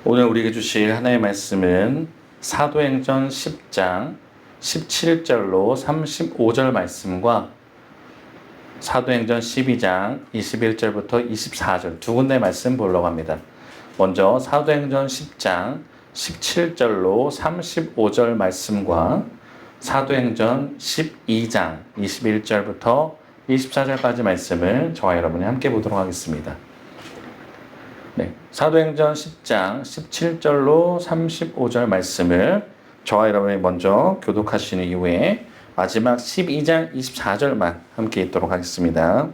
오늘 우리에게 주실 하나님의 말씀은 사도행전 10장 17절로 35절 말씀과 사도행전 12장 21절부터 24절 두 군데 말씀 보려고 합니다. 먼저 사도행전 10장 17절로 35절 말씀과 사도행전 12장 21절부터 24절까지 말씀을 저와 여러분이 함께 보도록 하겠습니다. 네, 사도행전 10장 17절로 35절 말씀을 저와 여러분이 먼저 교독하시는 이후에 마지막 12장 24절만 함께 읽도록 하겠습니다.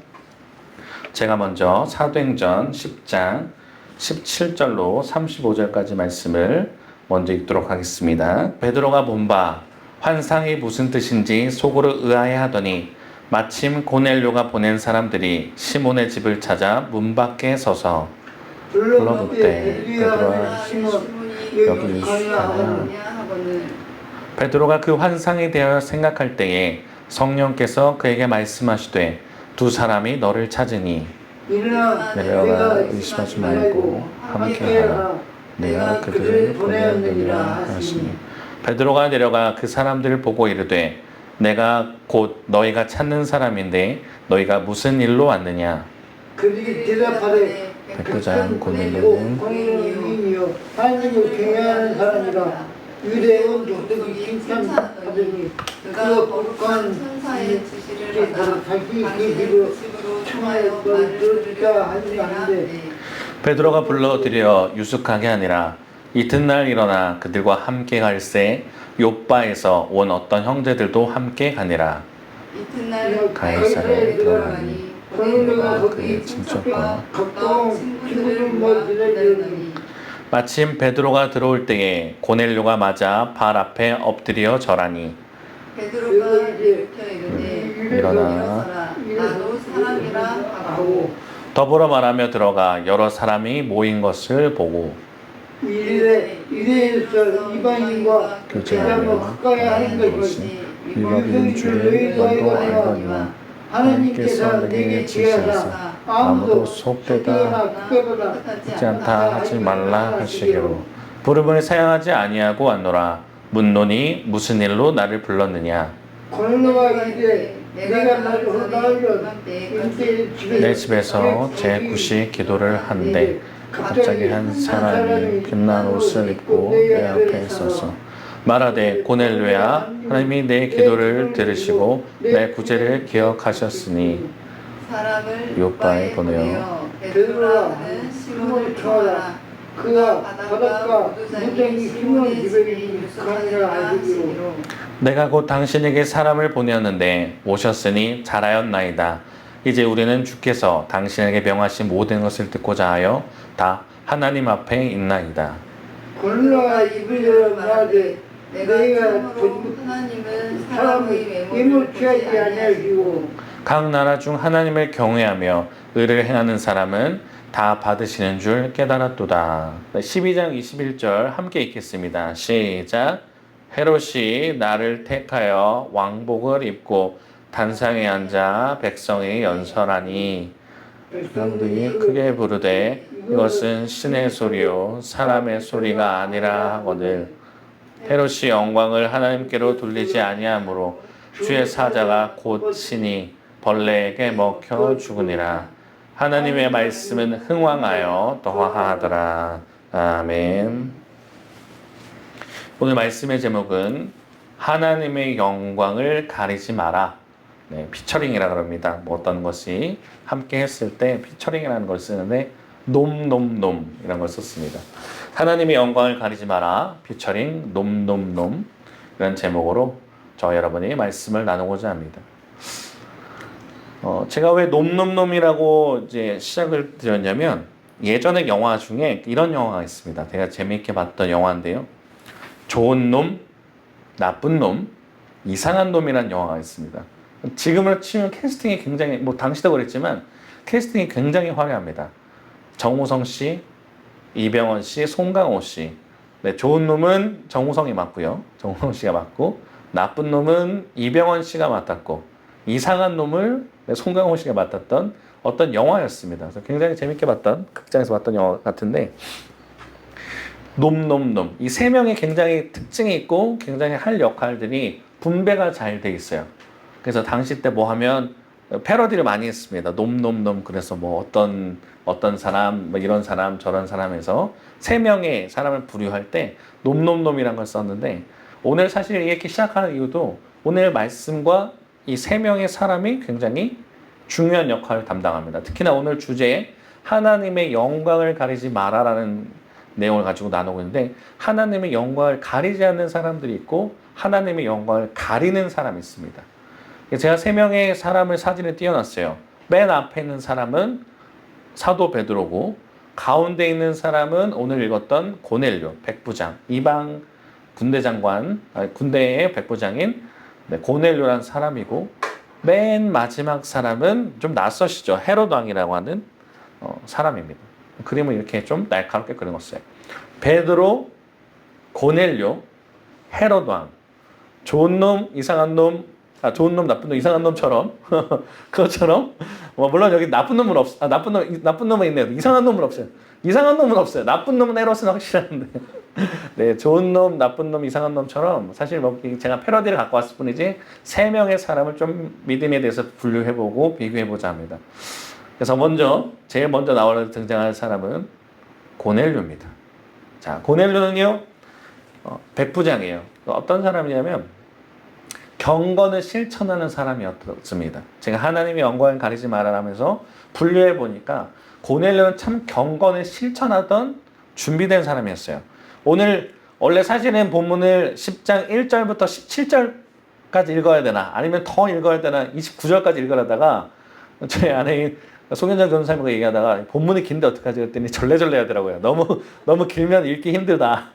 제가 먼저 사도행전 10장 17절로 35절까지 말씀을 먼저 읽도록 하겠습니다. 베드로가 본 바 환상이 무슨 뜻인지 속으로 의아해하더니 마침 고넬료가 보낸 사람들이 시몬의 집을 찾아 문 밖에 서서 불러묻되 베드로와 여기 있으나 베드로가 그 환상에 대하여 생각할 때에 성령께서 그에게 말씀하시되 두 사람이 너를 찾으니 내려가 의심하지 말고 함께하라 내가 그들을 보내었느니라 하시니 베드로가 내려가 그 사람들을 보고 이르되 내가 곧 너희가 찾는 사람인데 너희가 무슨 일로 왔느냐 그들이 대답하되 백부장 고넬료는 고넬료이요 하나님을 경외하는 사람이라 유대온 족속이 칭찬하더니 그 거룩한 천사의 지시를 받아 자기 그 집으로 청하여 들으자 하는데 베드로가 불러들여 유숙하게 하니라. 이튿날 일어나 그들과 함께 갈새 욥바에서 온 어떤 형제들도 함께 가니라. 이튿날 가이사랴에 들어가니 고넬료가 그의 친척과 가까운 친구를 모으더니 마침 베드로가 들어올 때에 고넬료가 맞아 발 앞에 엎드려 절하니 베드로가 일으켜 이르되 일어나 나도 사람이라 하고 더불어 말하며 들어가 여러 사람이 모인 것을 보고 유대인에서 이방인과 교제하며 가까이 하는 것이 율법인 줄을 너희도 알거니와 하나님께서 내게 지혜하사 아무도 속되다 듣지 않다 하지 말라 하시기로 부르짖으니 사양하지 아니하고 왔노라. 묻노니 무슨 일로 나를 불렀느냐 고넬료가 이르되 내가 나를 허다하면 내 집에서 제9시 기도를 한데 갑자기 한 사람이 빛난 옷을 입고 내 앞에 서서 말하되 고넬료야 하나님이 내 기도를 들으시고 내 구제를 기억하셨으니 사람을 욥바에 보내어 베드로라는 시몬을 청하라 그가 바닷가 무정이 시몬의 집에 유숙하니라 알기로 내가 곧 당신에게 사람을 보내었는데 오셨으니 잘하였나이다. 이제 우리는 주께서 당신에게 명하신 모든 것을 듣고자 하여 다 하나님 앞에 있나이다. 고넬료가 입을 열어 말하되 내가 너희가 참으로 하나님은 사람의 사람을 예물 취하지 아니하시고 각 나라 중 하나님을 경외하며 의를 행하는 사람은 다 받으시는 줄 깨달았도다. 12장 21절 함께 읽겠습니다. 시작. 헤롯이 나를 택하여 왕복을 입고 단상에 앉아 백성이 연설하니 사람들이 크게 부르되 이것은 신의 소리요 사람의 소리가 아니라 하거늘 헤롯이 영광을 하나님께로 돌리지 아니하므로 주의 사자가 곧 신이 벌레에게 먹혀 죽으니라. 하나님의 말씀은 흥왕하여 더하더라. 아멘. 오늘 말씀의 제목은 하나님의 영광을 가리지 마라. 네, 피처링이라 그럽니다. 뭐 어떤 것이 함께 했을 때 피처링이라는 걸 쓰는데 놈 이런 걸 썼습니다. 하나님의 영광을 가리지 마라. 피처링 놈 이런 제목으로 저 여러분이 말씀을 나누고자 합니다. 제가 왜 놈이라고 이제 시작을 드렸냐면 예전에 영화 중에 이런 영화가 있습니다. 제가 재미있게 봤던 영화인데요. 좋은 놈, 나쁜 놈, 이상한 놈이라는 영화가 있습니다. 지금으로 치면 캐스팅이 굉장히 뭐 당시도 그랬지만 캐스팅이 굉장히 화려합니다. 정우성 씨, 이병헌 씨, 송강호 씨. 네, 좋은 놈은 정우성이 맡고요. 정우성 씨가 맡고 나쁜 놈은 이병헌 씨가 맡았고 이상한 놈을 송강호 씨가 맡았던 어떤 영화였습니다. 그래서 굉장히 재밌게 봤던 극장에서 봤던 영화 같은데 놈. 이 세 명이 굉장히 특징이 있고 굉장히 할 역할들이 분배가 잘 돼 있어요. 그래서 당시 때 뭐 하면 패러디를 많이 했습니다. 놈. 그래서 뭐 어떤 사람, 뭐 이런 사람, 저런 사람에서 세 명의 사람을 분류할 때 놈이란 걸 썼는데 오늘 사실 이렇게 시작하는 이유도 오늘 말씀과 이 세 명의 사람이 굉장히 중요한 역할을 담당합니다. 특히나 오늘 주제에 하나님의 영광을 가리지 마라라는 내용을 가지고 나누고 있는데 하나님의 영광을 가리지 않는 사람들이 있고 하나님의 영광을 가리는 사람이 있습니다. 제가 세 명의 사람을 사진을 띄워놨어요. 맨 앞에 있는 사람은 사도 베드로고 가운데 있는 사람은 오늘 읽었던 고넬료 백부장 이방 군대 장관 군대의 백부장인 고넬료라는 사람이고 맨 마지막 사람은 좀 낯서시죠. 헤롯 왕이라고 하는 사람입니다. 그림을 이렇게 좀 날카롭게 그려놨어요. 베드로, 고넬료, 헤롯 왕, 좋은 놈, 이상한 놈, 좋은 놈, 나쁜 놈, 이상한 놈처럼 그것처럼 물론 여기 나쁜 놈은 나쁜 놈은 있네요. 이상한 놈은 없어요. 이상한 놈은 없어요. 나쁜 놈은 헤롯은 확실한데 네, 좋은 놈, 나쁜 놈, 이상한 놈처럼 사실 뭐 제가 패러디를 갖고 왔을 뿐이지 세 명의 사람을 좀 믿음에 대해서 분류해보고 비교해보자 합니다. 그래서 제일 먼저 등장할 사람은 고넬료입니다. 자, 고넬료는요, 백부장이에요. 어떤 사람이냐면, 경건을 실천하는 사람이었습니다. 제가 하나님의 영광을 가리지 말아라면서 분류해보니까, 고넬료는 참 경건을 실천하던 준비된 사람이었어요. 원래 사실은 본문을 10장 1절부터 17절까지 읽어야 되나, 아니면 더 읽어야 되나, 29절까지 읽으려다가, 저희 아내인 송현정 전사님과 얘기하다가 본문이 긴데 어떡하지 그랬더니 절레절레 하더라고요. 너무 길면 읽기 힘들다.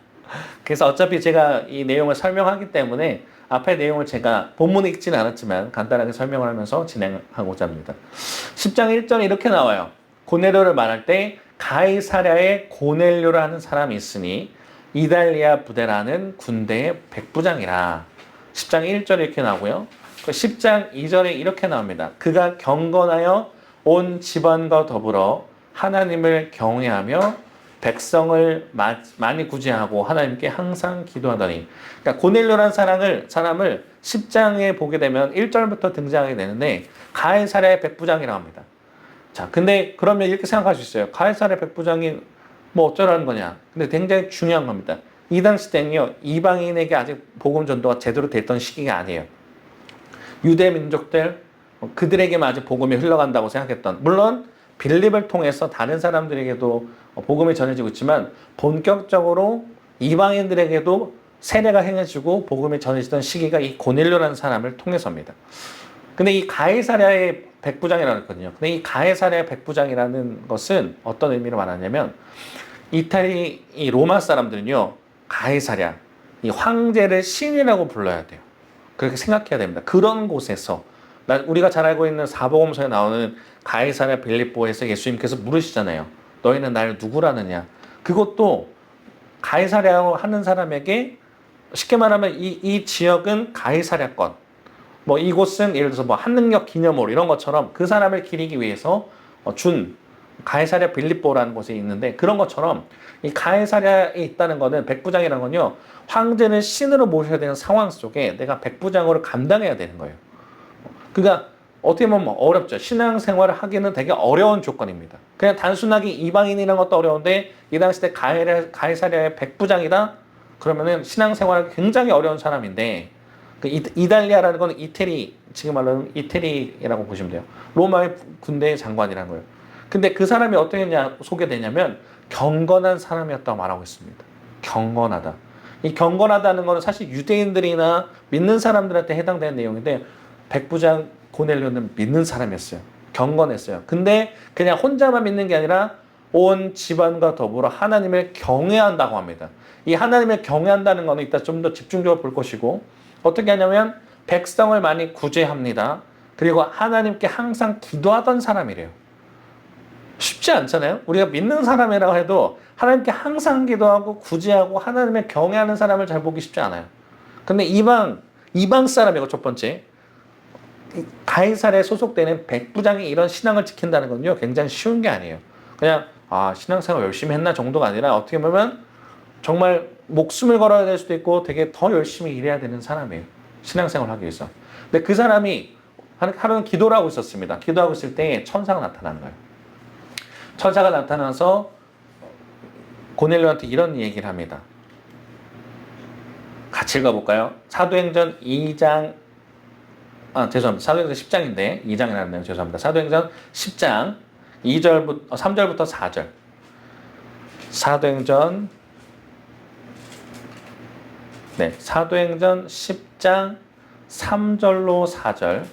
그래서 어차피 제가 이 내용을 설명하기 때문에 앞에 내용을 제가 본문에 읽지는 않았지만 간단하게 설명을 하면서 진행하고자 합니다. 10장 1절에 이렇게 나와요. 고넬료를 말할 때 가이사랴에 고넬료라는 사람이 있으니 이달리아 부대라는 군대의 백부장이라. 10장 1절에 이렇게 나오고요. 10장 2절에 이렇게 나옵니다. 그가 경건하여 온 집안과 더불어 하나님을 경외하며 백성을 많이 구제하고 하나님께 항상 기도하더니. 그러니까 고넬료라는 사람을 10장에 보게 되면 1절부터 등장하게 되는데 가이사랴의 백부장이라고 합니다. 자, 근데 그러면 이렇게 생각할 수 있어요. 가이사랴 백부장이 뭐 어쩌라는 거냐. 근데 굉장히 중요한 겁니다. 이 당시 때는요, 이방인에게 아직 복음 전도가 제대로 됐던 시기가 아니에요. 유대 민족들, 그들에게만 아직 복음이 흘러간다고 생각했던, 물론 빌립을 통해서 다른 사람들에게도 복음이 전해지고 있지만 본격적으로 이방인들에게도 세례가 행해지고 복음이 전해지던 시기가 이 고넬료라는 사람을 통해서입니다. 근데 이 가이사랴의 백부장이라고 했거든요. 근데 이 가이사랴의 백부장이라는 것은 어떤 의미로 말하냐면 이 로마 사람들은요, 가이사랴, 이 황제를 신이라고 불러야 돼요. 그렇게 생각해야 됩니다. 그런 곳에서 우리가 잘 알고 있는 사복음서에 나오는 가이사랴 빌립보에서 예수님께서 물으시잖아요. 너희는 나를 누구라느냐. 그것도 가이사랴 하는 사람에게 쉽게 말하면 이 지역은 가이사랴권. 뭐 이곳은 예를 들어서 뭐 한능력 기념홀 이런 것처럼 그 사람을 기리기 위해서 준 가이사랴 빌립보라는 곳에 있는데 그런 것처럼 이 가이사랴에 있다는 거는 백부장이라는 건요. 황제는 신으로 모셔야 되는 상황 속에 내가 백부장으로 감당해야 되는 거예요. 그러니까 어떻게 보면 어렵죠. 신앙생활을 하기는 되게 어려운 조건입니다. 그냥 단순하게 이방인이라는 것도 어려운데 이 당시 때 가이사랴의 백부장이다? 그러면은 신앙생활이 굉장히 어려운 사람인데 그 이달리아라는 건 이태리, 지금 말로는 이태리라고 보시면 돼요. 로마의 군대 장관이라는 거예요. 근데 그 사람이 어떻게 소개되냐면 경건한 사람이었다고 말하고 있습니다. 경건하다. 이 경건하다는 거는 사실 유대인들이나 믿는 사람들한테 해당되는 내용인데 백부장 고넬료는 믿는 사람이었어요. 경건했어요. 근데 그냥 혼자만 믿는 게 아니라 온 집안과 더불어 하나님을 경외한다고 합니다. 이 하나님을 경외한다는 거는 이따 좀 더 집중적으로 볼 것이고 어떻게 하냐면 백성을 많이 구제합니다. 그리고 하나님께 항상 기도하던 사람이래요. 쉽지 않잖아요. 우리가 믿는 사람이라고 해도 하나님께 항상 기도하고 구제하고 하나님을 경외하는 사람을 잘 보기 쉽지 않아요. 근데 이방 사람이고 첫 번째 가이사랴에 소속되는 백부장이 이런 신앙을 지킨다는 건요 굉장히 쉬운 게 아니에요. 그냥 신앙생활 열심히 했나 정도가 아니라 어떻게 보면 정말 목숨을 걸어야 될 수도 있고 되게 더 열심히 일해야 되는 사람이에요. 신앙생활을 하기 위해서. 근데 그 사람이 하루는 기도를 하고 있었습니다. 기도하고 있을 때 천사가 나타나는 거예요. 천사가 나타나서 고넬료한테 이런 얘기를 합니다. 같이 읽어볼까요? 사도행전 2장 죄송합니다. 사도행전 10장인데 2장이라는 죄송합니다. 사도행전 10장 3절부터 4절. 사도행전 10장 3절로 4절.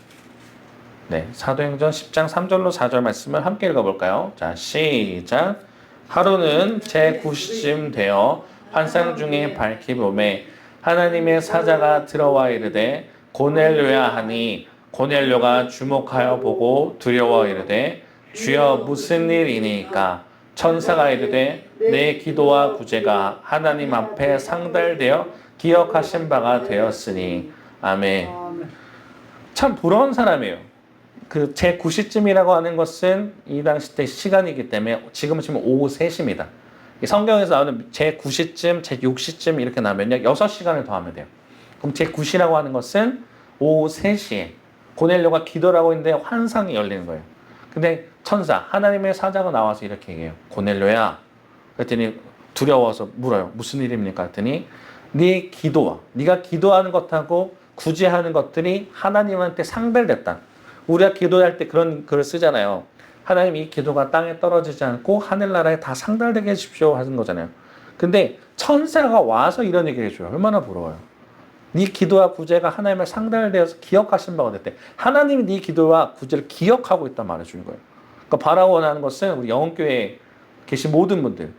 사도행전 10장 3절로 4절 말씀을 함께 읽어볼까요? 자, 시작. 하루는 제9시쯤 되어 환상 중에 밝히 보매 하나님의 사자가 들어와 이르되 고넬료야 하니 고넬료가 주목하여 보고 두려워 이르되 주여 무슨 일이니까 천사가 이르되 내 기도와 구제가 하나님 앞에 상달되어 기억하신 바가 되었으니 아멘. 참 부러운 사람이에요. 그 제9시쯤이라고 하는 것은 이 당시 때 시간이기 때문에 지금은 오후 3시입니다. 성경에서 나오는 제9시쯤, 제6시쯤 이렇게 나면요 6시간을 더하면 돼요. 그럼 제9시라고 하는 것은 오후 3시에 고넬료가 기도를 하고 있는데 환상이 열리는 거예요. 근데 천사, 하나님의 사자가 나와서 이렇게 얘기해요. 고넬료야. 그랬더니 두려워서 물어요. 무슨 일입니까? 그랬더니 네 기도와 네가 기도하는 것하고 구제하는 것들이 하나님한테 상달됐다. 우리가 기도할 때 그런 글을 쓰잖아요. 하나님 이 기도가 땅에 떨어지지 않고 하늘나라에 다 상달되게 해주십시오 하는 거잖아요. 근데 천사가 와서 이런 얘기를 해줘요. 얼마나 부러워요. 네 기도와 구제가 하나님의 상달되어서 기억하신 바가 됐대. 하나님이 네 기도와 구제를 기억하고 있단 말을 주는 거예요. 그러니까 바라원하는 것은 우리 영혼교회에 계신 모든 분들,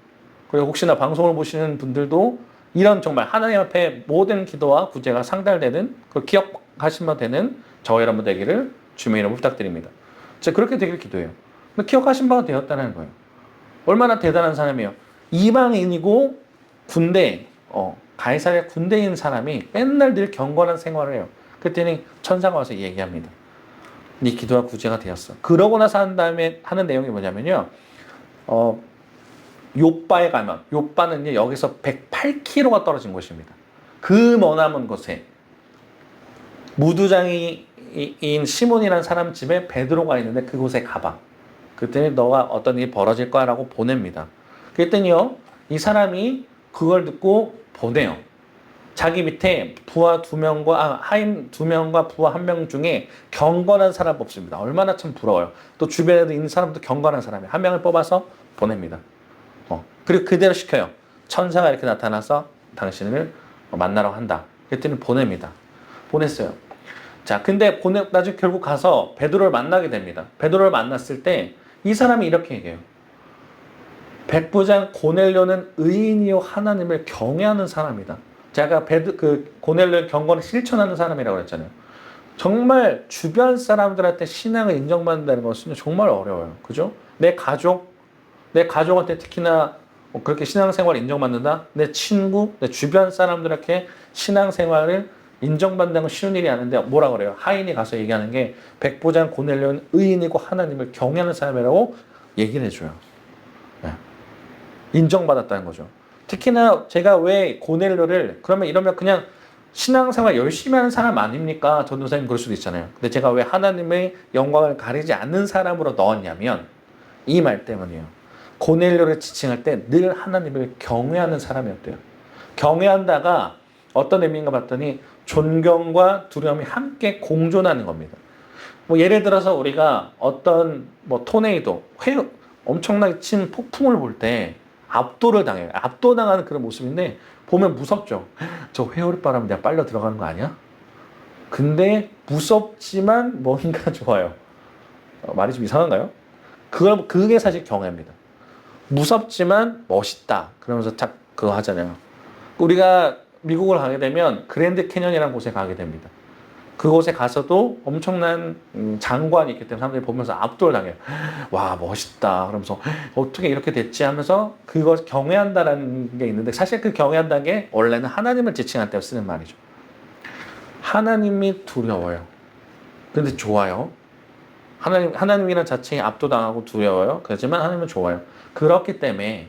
그리고 혹시나 방송을 보시는 분들도 이런 정말 하나님 앞에 모든 기도와 구제가 상달되는, 그 기억하신 바 되는 저와 여러분 되기를 주님의 이름으로 부탁드립니다. 제가 그렇게 되기를 기도해요. 기억하신 바가 되었다는 거예요. 얼마나 대단한 사람이에요. 이방인이고 군대, 가이사랴 군대인 사람이 맨날 늘 경건한 생활을 해요. 그랬더니 천사가 와서 얘기합니다. 네 기도와 구제가 되었어. 그러고 나서 한 다음에 하는 내용이 뭐냐면요. 욥바에 가면, 욥바는 여기서 108km가 떨어진 곳입니다. 그 머나먼 곳에 무두장이인 시몬이라는 사람 집에 베드로가 있는데 그곳에 가봐. 그랬더니 너가 어떤 일이 벌어질 거야 라고 보냅니다. 그랬더니요, 이 사람이 그걸 듣고 보내요. 자기 밑에 부하 2명과, 하인 2명과 부하 1명 중에 경건한 사람 뽑습니다. 얼마나 참 부러워요. 또 주변에도 있는 사람도 경건한 사람이에요. 1명을 뽑아서 보냅니다. 그리고 그대로 시켜요. 천사가 이렇게 나타나서 당신을 만나러 한다. 그랬더니 보냅니다. 보냈어요. 자, 근데 나중에 결국 가서 베드로를 만나게 됩니다. 베드로를 만났을 때 이 사람이 이렇게 얘기해요. 백부장 고넬료는 의인이요 하나님을 경외하는 사람이다. 제가 고넬료의 경건을 실천하는 사람이라고 그랬잖아요. 정말 주변 사람들한테 신앙을 인정받는다는 것은 정말 어려워요. 그죠? 내 가족한테 특히나 그렇게 신앙생활을 인정받는다? 내 친구, 내 주변 사람들에게 신앙생활을 인정받는 건 쉬운 일이 아닌데 뭐라 그래요? 하인이 가서 얘기하는 게 백부장 고넬료는 의인이고 하나님을 경외하는 사람이라고 얘기를 해줘요. 네. 인정받았다는 거죠. 특히나 제가 왜 고넬료를 이러면 그냥 신앙생활 열심히 하는 사람 아닙니까? 전도사님 그럴 수도 있잖아요. 근데 제가 왜 하나님의 영광을 가리지 않는 사람으로 넣었냐면 이 말 때문이에요. 고넬료를 지칭할 때 늘 하나님을 경외하는 사람이었대요. 경외한다가 어떤 의미인가 봤더니 존경과 두려움이 함께 공존하는 겁니다. 예를 들어서 우리가 어떤 토네이도, 엄청나게 친 폭풍을 볼 때 압도를 당해요. 압도당하는 그런 모습인데 보면 무섭죠. 저 회오리바람 내가 빨려 들어가는 거 아니야? 근데 무섭지만 뭔가 좋아요. 말이 좀 이상한가요? 그게 사실 경외입니다. 무섭지만 멋있다. 그러면서 그거 하잖아요. 우리가 미국을 가게 되면 그랜드 캐년이라는 곳에 가게 됩니다. 그곳에 가서도 엄청난 장관이 있기 때문에 사람들이 보면서 압도를 당해요. 와, 멋있다. 그러면서 어떻게 이렇게 됐지 하면서 그걸 경외한다라는 게 있는데 사실 그 경외한다는 게 원래는 하나님을 지칭할 때 쓰는 말이죠. 하나님이 두려워요. 근데 좋아요. 하나님이란 자체에 압도당하고 두려워요. 그렇지만 하나님은 좋아요. 그렇기 때문에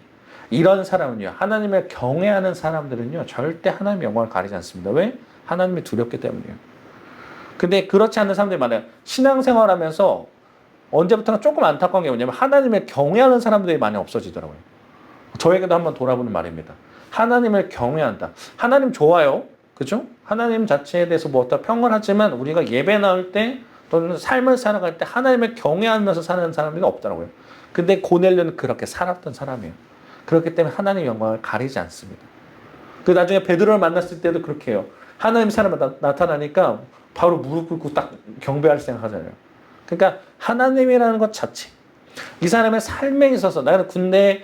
이런 사람은요, 하나님을 경외하는 사람들은요, 절대 하나님의 영광을 가리지 않습니다. 왜? 하나님이 두렵기 때문이에요. 근데 그렇지 않은 사람들이 많아요. 신앙생활 하면서 언제부턴가 조금 안타까운 게 뭐냐면 하나님을 경외하는 사람들이 많이 없어지더라고요. 저에게도 한번 돌아보는 말입니다. 하나님을 경외한다. 하나님 좋아요. 그죠? 하나님 자체에 대해서 뭐 어떤 평을 하지만 우리가 예배 나올 때 또는 삶을 살아갈 때 하나님을 경외하면서 사는 사람이 없더라고요. 근데 고넬료는 그렇게 살았던 사람이에요. 그렇기 때문에 하나님의 영광을 가리지 않습니다. 그 나중에 베드로를 만났을 때도 그렇게 해요. 하나님 사람이 나타나니까 바로 무릎 꿇고 딱 경배할 생각하잖아요. 그러니까 하나님이라는 것 자체, 이 사람의 삶에 있어서 나는 군대에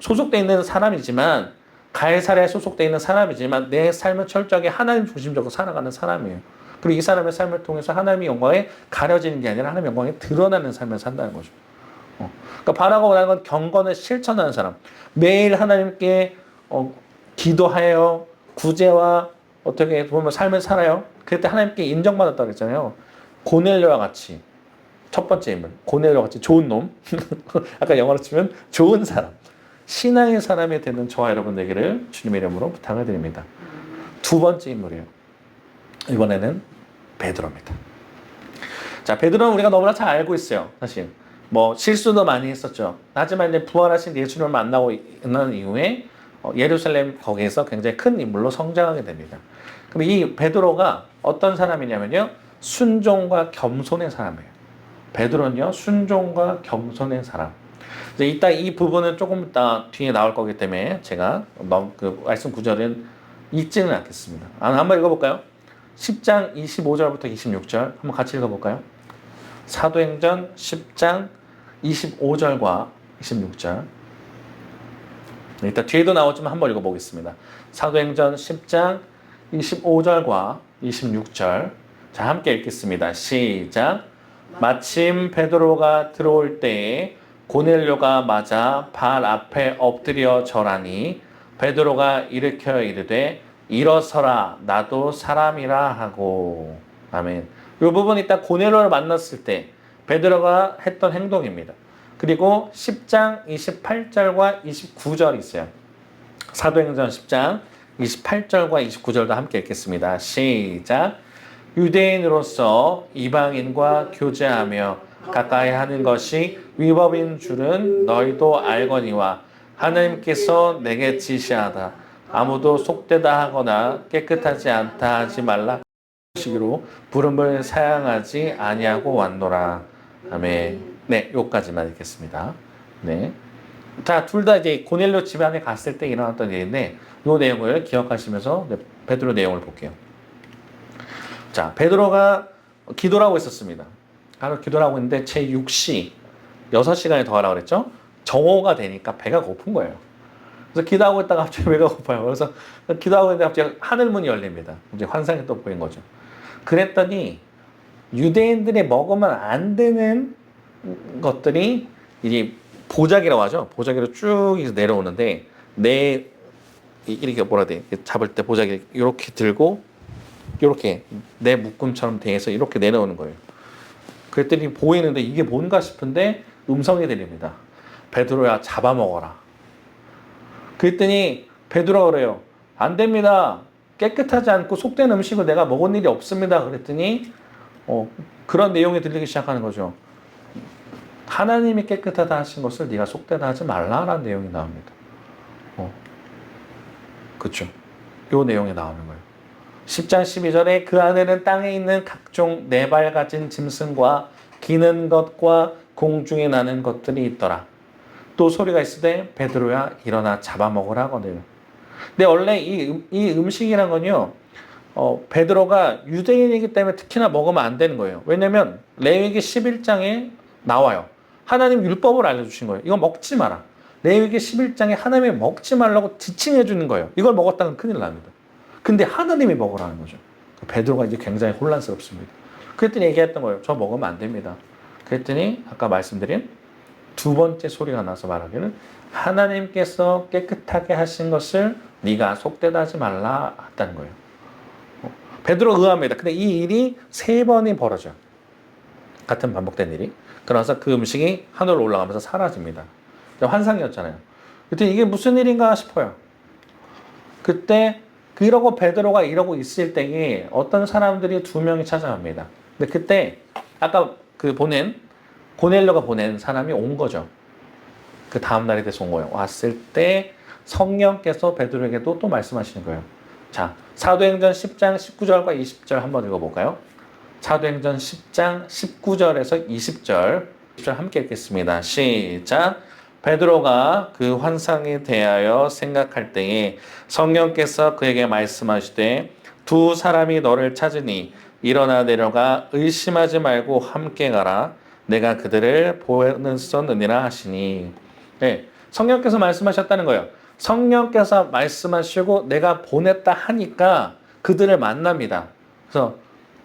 소속돼 있는 사람이지만 가해사에 소속돼 있는 사람이지만 내 삶을 철저하게 하나님 중심적으로 살아가는 사람이에요. 그리고 이 사람의 삶을 통해서 하나님의 영광에 가려지는 게 아니라 하나님의 영광에 드러나는 삶을 산다는 거죠. 그러니까 바라고 원하는 건 경건을 실천하는 사람. 매일 하나님께 기도하여 구제와 어떻게 보면 삶을 살아요. 그때 하나님께 인정받았다고 그랬잖아요. 고넬료와 같이 첫 번째 인물, 고넬료와 같이 좋은 놈. 아까 영어로 치면 좋은 사람. 신앙의 사람이 되는 저와 여러분 되기를 주님의 이름으로 부탁을 드립니다. 두 번째 인물이에요. 이번에는 베드로입니다. 자, 베드로는 우리가 너무나 잘 알고 있어요. 사실 뭐 실수도 많이 했었죠. 하지만 이제 부활하신 예수님을 만나고 있는 이후에 예루살렘 거기에서 굉장히 큰 인물로 성장하게 됩니다. 그럼 이 베드로가 어떤 사람이냐면요, 순종과 겸손의 사람이에요. 베드로는요, 순종과 겸손의 사람. 이제 이따 이 부분은 조금 이따 뒤에 나올 거기 때문에 제가 그 말씀 구절은 읽지는 않겠습니다. 한번 읽어볼까요? 10장 25절부터 26절 한번 같이 읽어볼까요? 사도행전 10장 25절과 26절. 이따 뒤에도 나오지만 한번 읽어보겠습니다. 사도행전 10장 25절과 26절. 자, 함께 읽겠습니다. 시작. 마침 베드로가 들어올 때에 고넬료가 맞아 발 앞에 엎드려 절하니 베드로가 일으켜 이르되 일어서라, 나도 사람이라 하고. 아멘. 이 부분 이따 고넬료를 만났을 때 베드로가 했던 행동입니다. 그리고 10장 28절과 29절 있어요. 사도행전 10장 28절과 29절도 함께 읽겠습니다. 시작. 유대인으로서 이방인과 교제하며 가까이 하는 것이 위법인 줄은 너희도 알거니와 하나님께서 내게 지시하다. 아무도 속되다 하거나 깨끗하지 않다 하지 말라 시기로 부름을 사양하지 아니하고 왔노라. 아멘. 네, 여기까지만 읽겠습니다. 네. 자, 둘 다 이제 고넬료 집안에 갔을 때 일어났던 일인데 이 내용을 기억하시면서 베드로 내용을 볼게요. 자, 베드로가 기도를 하고 있었습니다. 기도를 하고 있는데 제6시 6시간이 더 하라고 그랬죠? 정오가 되니까 배가 고픈 거예요. 그래서 기도하고 있다가 갑자기 배가 고파요. 그래서 기도하고 있는데 갑자기 하늘문이 열립니다. 이제 환상이 또 보인 거죠. 그랬더니 유대인들이 먹으면 안 되는 것들이 이제 보자기라고 하죠. 보자기로 쭉 내려오는데 이렇게 뭐라 해야 돼? 잡을 때 보자기 이렇게 들고 이렇게 내 묶음처럼 돼서 이렇게 내려오는 거예요. 그랬더니 보이는데 이게 뭔가 싶은데 음성이 들립니다. 베드로야, 잡아먹어라. 그랬더니 베드로가 그래요. 안 됩니다. 깨끗하지 않고 속된 음식을 내가 먹은 일이 없습니다. 그랬더니 그런 내용이 들리기 시작하는 거죠. 하나님이 깨끗하다 하신 것을 네가 속되다 하지 말라라는 내용이 나옵니다. 그렇죠. 이 내용이 나오는 거예요. 10장 12절에 그 안에는 땅에 있는 각종 네 발 가진 짐승과 기는 것과 공중에 나는 것들이 있더라. 또 소리가 있으되 베드로야 일어나 잡아먹으라 하거든. 근데 원래 이 음식이란 건요, 베드로가 유대인이기 때문에 특히나 먹으면 안 되는 거예요. 왜냐면 레위기 11장에 나와요. 하나님 율법을 알려주신 거예요. 이거 먹지 마라. 레위기 11장에 하나님이 먹지 말라고 지칭해 주는 거예요. 이걸 먹었다면 큰일 납니다. 근데 하나님이 먹으라는 거죠. 베드로가 이제 굉장히 혼란스럽습니다. 그랬더니 얘기했던 거예요. 저 먹으면 안 됩니다. 그랬더니 아까 말씀드린 두 번째 소리가 나서 말하기를 하나님께서 깨끗하게 하신 것을 네가 속되다 하지 말라 했다는 거예요. 베드로 의아합니다. 근데 이 일이 3번이 벌어져요. 같은 반복된 일이. 그러면서 그 음식이 하늘로 올라가면서 사라집니다. 환상이었잖아요. 그때 이게 무슨 일인가 싶어요. 그때 그러고 베드로가 이러고 있을 때에 어떤 사람들이 2명이 찾아갑니다. 근데 그때 아까 그 고넬료가 보낸 사람이 온 거죠. 그 다음 날이 돼서 온 거예요. 왔을 때 성령께서 베드로에게도 또 말씀하시는 거예요. 자, 사도행전 10장 19절과 20절 한번 읽어볼까요? 사도행전 10장 19절에서 20절 함께 읽겠습니다. 시작. 베드로가 그 환상에 대하여 생각할 때에 성령께서 그에게 말씀하시되 2 사람이 너를 찾으니 일어나 내려가 의심하지 말고 함께 가라. 내가 그들을 보냈었느니라 하시니. 네, 성령께서 말씀하셨다는 거예요. 성령께서 말씀하시고 내가 보냈다 하니까 그들을 만납니다. 그래서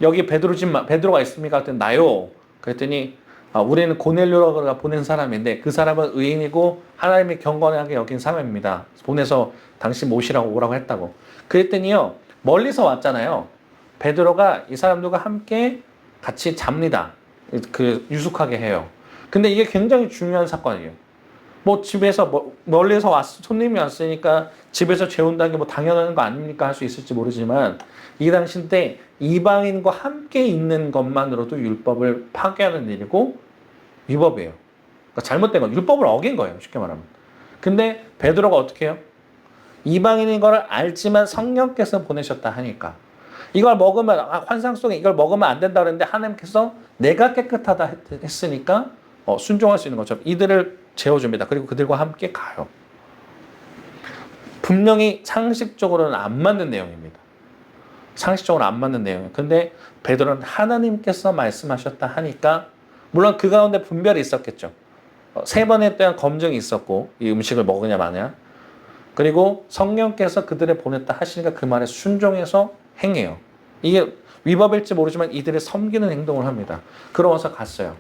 여기 베드로가 있습니까? 그랬더니 나요. 그랬더니 우리는 고넬료가 보낸 사람인데 그 사람은 의인이고 하나님이 경건하게 여긴 사람입니다. 보내서 당신 모시라고 오라고 했다고. 그랬더니요. 멀리서 왔잖아요. 베드로가 이 사람들과 함께 같이 잡니다. 그 유숙하게 해요. 근데 이게 굉장히 중요한 사건이에요. 뭐 집에서 멀리서 손님이 왔으니까 집에서 재운다는 게 뭐 당연한 거 아닙니까? 할 수 있을지 모르지만 이 당시 때 이방인과 함께 있는 것만으로도 율법을 파괴하는 일이고 위법이에요. 그러니까 잘못된 건 율법을 어긴 거예요. 쉽게 말하면. 근데 베드로가 어떻게 해요? 이방인인 걸 알지만 성령께서 보내셨다 하니까 이걸 먹으면 환상 속에 이걸 먹으면 안 된다 그랬는데 하나님께서 내가 깨끗하다 했으니까 순종할 수 있는 것처럼 이들을 재워줍니다. 그리고 그들과 함께 가요. 분명히 상식적으로는 안 맞는 내용입니다. 상식적으로 안 맞는 내용이에요. 근데 베드로는 하나님께서 말씀하셨다 하니까 물론 그 가운데 분별이 있었겠죠. 3번에 대한 검증이 있었고 이 음식을 먹으냐 마냐. 그리고 성령께서 그들을 보냈다 하시니까 그 말에 순종해서 행해요. 이게 위법일지 모르지만 이들을 섬기는 행동을 합니다. 그러면서 갔어요.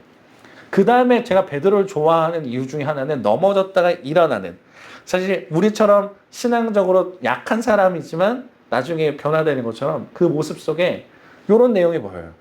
그 다음에 제가 베드로를 좋아하는 이유 중에 하나는 넘어졌다가 일어나는. 사실 우리처럼 신앙적으로 약한 사람이지만 나중에 변화되는 것처럼 그 모습 속에 이런 내용이 보여요.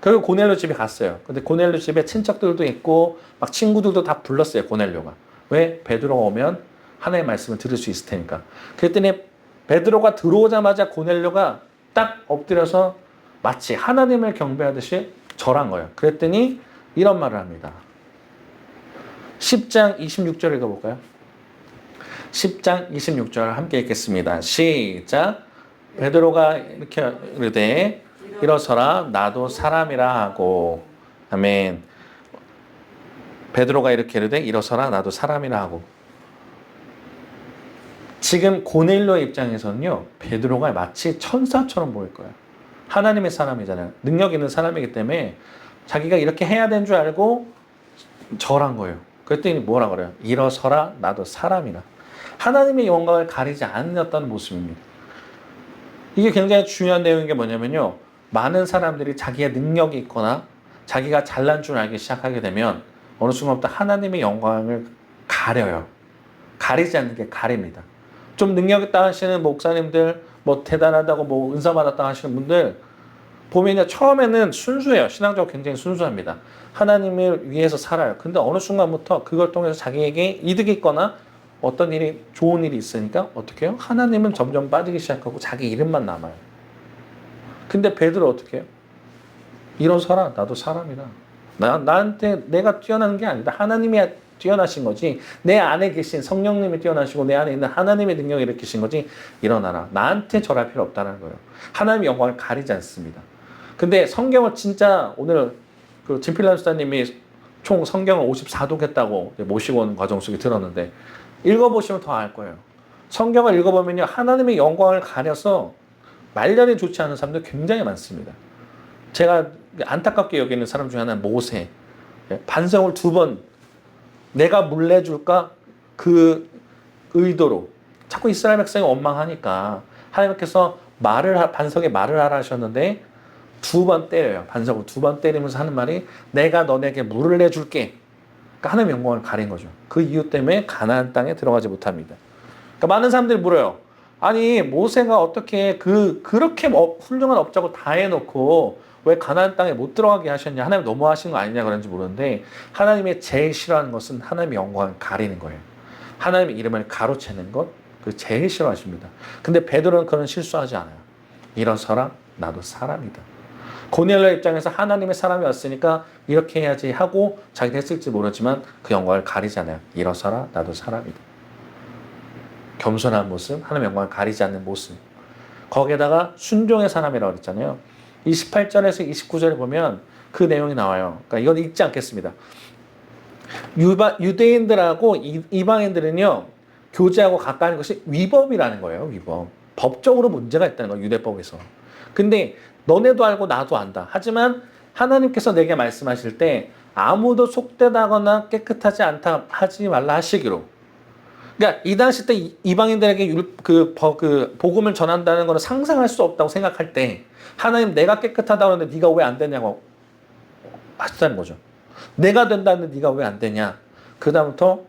결국 고넬료 집에 갔어요. 근데 고넬료 집에 친척들도 있고 막 친구들도 다 불렀어요. 고넬료가. 왜? 베드로가 오면 하나님의 말씀을 들을 수 있을 테니까. 그랬더니 베드로가 들어오자마자 고넬료가 딱 엎드려서 마치 하나님을 경배하듯이 절한 거예요. 그랬더니 이런 말을 합니다. 10장 26절 읽어볼까요? 10장 26절 함께 읽겠습니다. 시작. 베드로가 이렇게 이르되 일어서라 나도 사람이라 하고. 아멘. 베드로가 이렇게 이르되 일어서라 나도 사람이라 하고. 지금 고넬료의 입장에서는요. 베드로가 마치 천사처럼 보일 거예요. 하나님의 사람이잖아요. 능력 있는 사람이기 때문에 자기가 이렇게 해야 되는 줄 알고 절한 거예요. 그랬더니 뭐라 그래요? 일어서라 나도 사람이라. 하나님의 영광을 가리지 않았던 모습입니다. 이게 굉장히 중요한 내용인 게 뭐냐면요. 많은 사람들이 자기의 능력이 있거나 자기가 잘난 줄 알기 시작하게 되면 어느 순간부터 하나님의 영광을 가려요. 가리지 않는 게 가립니다. 좀 능력 있다 하시는 목사님들, 뭐 대단하다고 뭐 은사 받았다 하시는 분들 보면 처음에는 순수해요. 신앙적으로 굉장히 순수합니다. 하나님을 위해서 살아요. 근데 어느 순간부터 그걸 통해서 자기에게 이득이 있거나 어떤 일이 좋은 일이 있으니까 어떻게 해요? 하나님은 점점 빠지기 시작하고 자기 이름만 남아요. 근데 베드로 어떻게 해요? 일어서라 나도 사람이다. 나한테 내가 뛰어나는 게 아니다. 하나님이 뛰어나신 거지. 내 안에 계신 성령님이 뛰어나시고 내 안에 있는 하나님의 능력이 일으키신 거지. 일어나라. 나한테 절할 필요 없다는 거예요. 하나님의 영광을 가리지 않습니다. 근데 성경을 진짜 오늘 그 진필란 수사님이 총 성경을 54독 했다고 모시고 온 과정 속에 들었는데 읽어보시면 더 알 거예요. 성경을 읽어보면요. 하나님의 영광을 가려서 말년이 좋지 않은 사람들 굉장히 많습니다. 제가 안타깝게 여기는 사람 중에 하나는 모세. 반성을 2번 내가 물내줄까? 그 의도로 자꾸 이스라엘 백성이 원망하니까 하나님께서 반석에 말을 하라 하셨는데 2번 때려요. 반석을 2번 때리면서 하는 말이 내가 너네에게 물을 내줄게. 그러니까 하나님의 영광을 가린 거죠. 그 이유 때문에 가나안 땅에 들어가지 못합니다. 그러니까 많은 사람들이 물어요. 아니 모세가 어떻게 그렇게 훌륭한 업적을 다 해놓고 왜 가나안 땅에 못 들어가게 하셨냐? 하나님 너무하신 거 아니냐 그런지 모르는데 하나님의 제일 싫어하는 것은 하나님의 영광을 가리는 거예요. 하나님의 이름을 가로채는 것, 그 제일 싫어하십니다. 근데 베드로는 그런 실수하지 않아요. 일어서라, 나도 사람이다. 고넬료 입장에서 하나님의 사람이 왔으니까 이렇게 해야지 하고 자기가 했을지 모르지만 그 영광을 가리잖아요. 일어서라, 나도 사람이다. 겸손한 모습, 하나님의 영광을 가리지 않는 모습. 거기에다가 순종의 사람이라고 그랬잖아요. 28절에서 29절에 보면 그 내용이 나와요. 그러니까 이건 읽지 않겠습니다. 유대인들하고 이방인들은요, 교제하고 가까운 것이 위법이라는 거예요. 위법. 법적으로 문제가 있다는 거예요. 유대법에서. 근데 너네도 알고 나도 안다. 하지만 하나님께서 내게 말씀하실 때 아무도 속되다거나 깨끗하지 않다 하지 말라 하시기로. 그러니까 이 당시 때 이방인들에게 복음을 전한다는 것은 상상할 수 없다고 생각할 때 하나님 내가 깨끗하다고 하는데 네가 왜 안 되냐고 하셨다는 거죠. 내가 된다는데 네가 왜 안 되냐. 그 다음부터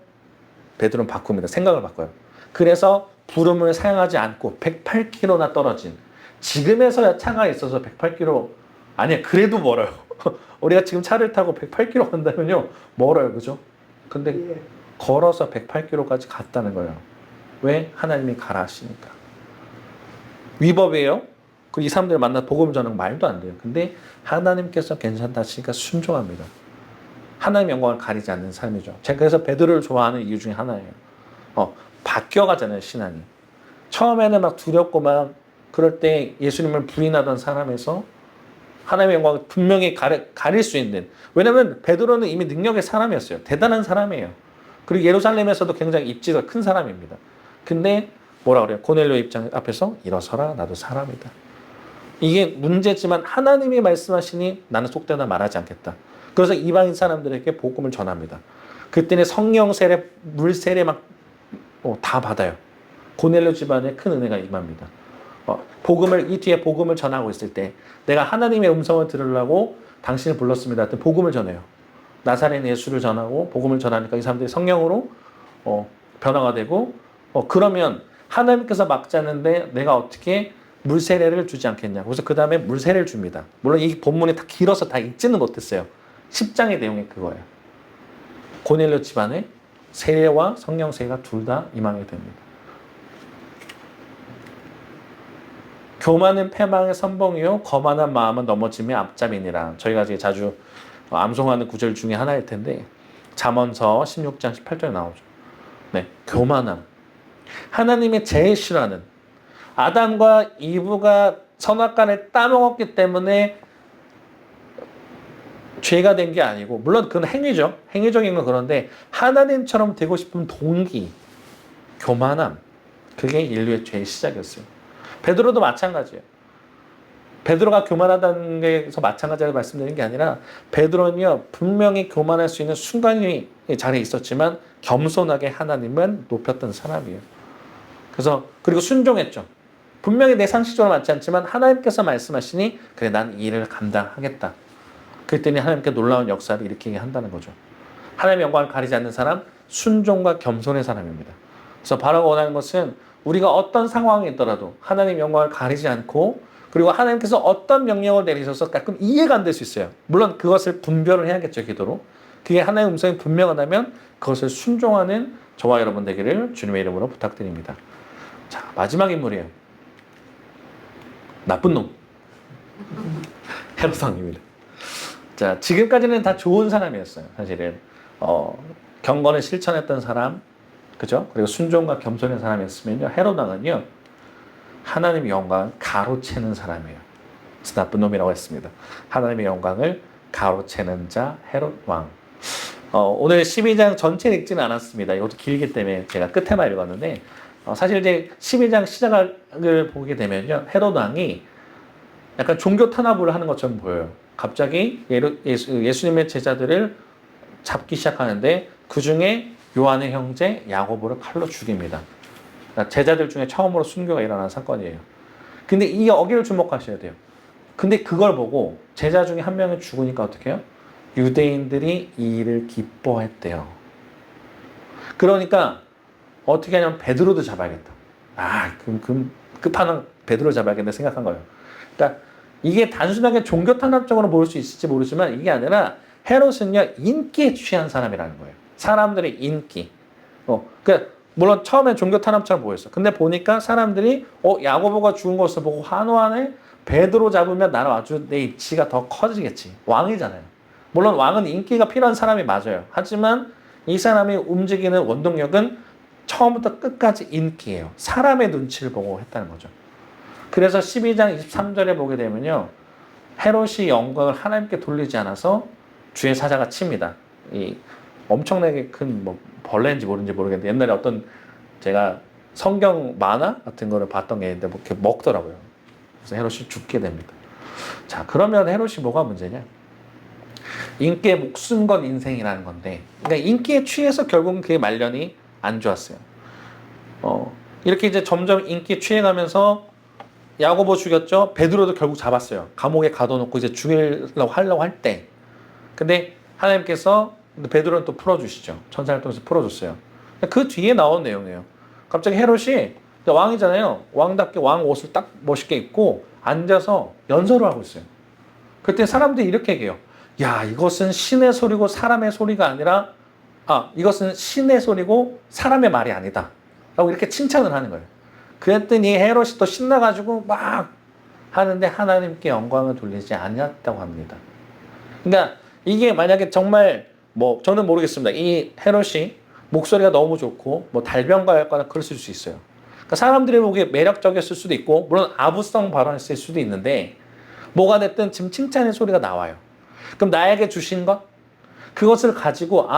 베드로는 바꿉니다. 생각을 바꿔요. 그래서 부름을 사용하지 않고 108km나 떨어진, 지금에서야 차가 있어서 108km 아니야 그래도 멀어요. 우리가 지금 차를 타고 108km 간다면요 멀어요. 그죠? 근데 걸어서 108km까지 갔다는 거예요. 왜? 하나님이 가라 하시니까. 위법이에요. 그 이 사람들 만나 복음 전하는 말도 안 돼요. 근데 하나님께서 괜찮다 하시니까 순종합니다. 하나님 영광을 가리지 않는 삶이죠. 제가 그래서 베드로를 좋아하는 이유 중에 하나예요. 바뀌어가잖아요, 신앙이. 처음에는 막 두렵고 막 그럴 때 예수님을 부인하던 사람에서 하나님의 영광을 분명히 가릴 수 있는. 왜냐하면 베드로는 이미 능력의 사람이었어요. 대단한 사람이에요. 그리고 예루살렘에서도 굉장히 입지가 큰 사람입니다. 근데 뭐라 그래요? 고넬료 입장 앞에서 일어서라, 나도 사람이다. 이게 문제지만 하나님이 말씀하시니 나는 속되다 말하지 않겠다. 그래서 이방인 사람들에게 복음을 전합니다. 그때는 성령 세례, 물 세례 막 다 받아요. 고넬료 집안에 큰 은혜가 임합니다. 이 뒤에 복음을 전하고 있을 때 내가 하나님의 음성을 들으려고 당신을 불렀습니다. 하여튼 복음을 전해요. 나사렛 예수를 전하고 복음을 전하니까 이 사람들이 성령으로 변화가 되고 그러면 하나님께서 막지 않는데 내가 어떻게 물 세례를 주지 않겠냐. 그래서 그 다음에 물 세례를 줍니다. 물론 이 본문이 다 길어서 다 읽지는 못했어요. 10장의 내용이 그거예요. 고넬료 집안에 세례와 성령 세례가 둘 다 임하게 됩니다. 교만은 패망의 선봉이요 거만한 마음은 넘어짐의 앞잡이니라. 저희가 이제 자주 암송하는 구절 중에 하나일 텐데 잠언서 16장 18절에 나오죠. 네, 교만함. 하나님의 제일 싫어하는, 아담과 이브가 선악과를 따먹었기 때문에 죄가 된 게 아니고, 물론 그건 행위죠. 행위적인 건 그런데 하나님처럼 되고 싶은 동기, 교만함, 그게 인류의 죄의 시작이었어요. 베드로도 마찬가지예요. 베드로가 교만하다는 게서 마찬가지라고 말씀드리는 게 아니라 베드로는요 분명히 교만할 수 있는 순간이 자리에 있었지만 겸손하게 하나님은 높였던 사람이에요. 그래서 그리고 순종했죠. 분명히 내 상식적으로 맞지 않지만 하나님께서 말씀하시니 그래 난 이 일을 감당하겠다. 그랬더니 하나님께 놀라운 역사를 일으키게 한다는 거죠. 하나님의 영광을 가리지 않는 사람, 순종과 겸손의 사람입니다. 그래서 바라가 원하는 것은 우리가 어떤 상황에 있더라도 하나님의 영광을 가리지 않고, 그리고 하나님께서 어떤 명령을 내리셔서 가끔 이해가 안 될 수 있어요. 물론 그것을 분별을 해야겠죠, 기도로. 그게 하나님의 음성이 분명하다면 그것을 순종하는 저와 여러분 되기를 주님의 이름으로 부탁드립니다. 자, 마지막 인물이에요. 나쁜 놈. 헤롯 왕입니다. 자, 지금까지는 다 좋은 사람이었어요, 사실은. 경건을 실천했던 사람, 그죠? 그리고 순종과 겸손의 사람이었으면요, 헤롯 왕은요, 하나님의 영광을 가로채는 사람이에요. 그래서 나쁜 놈이라고 했습니다. 하나님의 영광을 가로채는 자, 헤롯 왕. 오늘 12장 전체 읽지는 않았습니다. 이것도 길기 때문에 제가 끝에만 읽었는데, 사실 이제 12장 시작을 보게 되면요, 헤롯 왕이 약간 종교 탄압을 하는 것처럼 보여요. 갑자기 예수님의 제자들을 잡기 시작하는데 그 중에 요한의 형제 야고보를 칼로 죽입니다. 그러니까 제자들 중에 처음으로 순교가 일어난 사건이에요. 근데 이 어기를 주목하셔야 돼요. 근데 그걸 보고 제자 중에 한 명이 죽으니까 어떻게 해요? 유대인들이 이 일을 기뻐했대요. 그러니까 어떻게 하냐면 베드로도 잡아야겠다. 그럼 끝판왕 베드로 잡아야겠다 생각한 거예요. 그러니까 이게 단순하게 종교 탄압적으로 볼 수 있을지 모르지만 이게 아니라 헤롯은요 인기에 취한 사람이라는 거예요. 사람들의 인기. 그러니까 물론 처음엔 종교 탄압처럼 보였어. 근데 보니까 사람들이 야고보가 죽은 것을 보고 환호하네. 베드로 잡으면 나는 아주 내 입지가 더 커지겠지. 왕이잖아요. 물론 왕은 인기가 필요한 사람이 맞아요. 하지만 이 사람이 움직이는 원동력은 처음부터 끝까지 인기예요. 사람의 눈치를 보고 했다는 거죠. 그래서 12장 23절에 보게 되면요. 헤롯이 영광을 하나님께 돌리지 않아서 주의 사자가 칩니다. 이 엄청나게 큰 뭐 벌레인지 모르는지 모르겠는데 옛날에 어떤 제가 성경 만화 같은 거를 봤던 게 있는데 뭐 이렇게 먹더라고요. 그래서 헤롯이 죽게 됩니다. 자, 그러면 헤롯이 뭐가 문제냐? 인기에 목숨 건 인생이라는 건데, 그러니까 인기에 취해서 결국은 그게 말년이 안 좋았어요. 이렇게 이제 점점 인기에 취해가면서 야고보 죽였죠. 베드로도 결국 잡았어요. 감옥에 가둬놓고 이제 죽이려고 하려고 할 때, 근데 하나님께서 베드로는 또 풀어주시죠. 천사를 통해서 풀어줬어요. 그 뒤에 나온 내용이에요. 갑자기 헤롯이 왕이잖아요. 왕답게 왕 옷을 딱 멋있게 입고 앉아서 연설을 하고 있어요. 그때 사람들이 이렇게 얘기해요. 야, 이것은 신의 소리고 사람의 소리가 아니라, 이것은 신의 소리고 사람의 말이 아니다. 라고 이렇게 칭찬을 하는 거예요. 그랬더니 헤롯이 또 신나가지고 막 하는데 하나님께 영광을 돌리지 않았다고 합니다. 그러니까 이게 만약에 정말 뭐 저는 모르겠습니다. 이 헤롯이 목소리가 너무 좋고 뭐 달변가였거나 그랬을 수 있어요. 그러니까 사람들이 보기에 매력적이었을 수도 있고 물론 아부성 발언했을 수도 있는데 뭐가 됐든 지금 칭찬의 소리가 나와요. 그럼 나에게 주신 것 그것을 가지고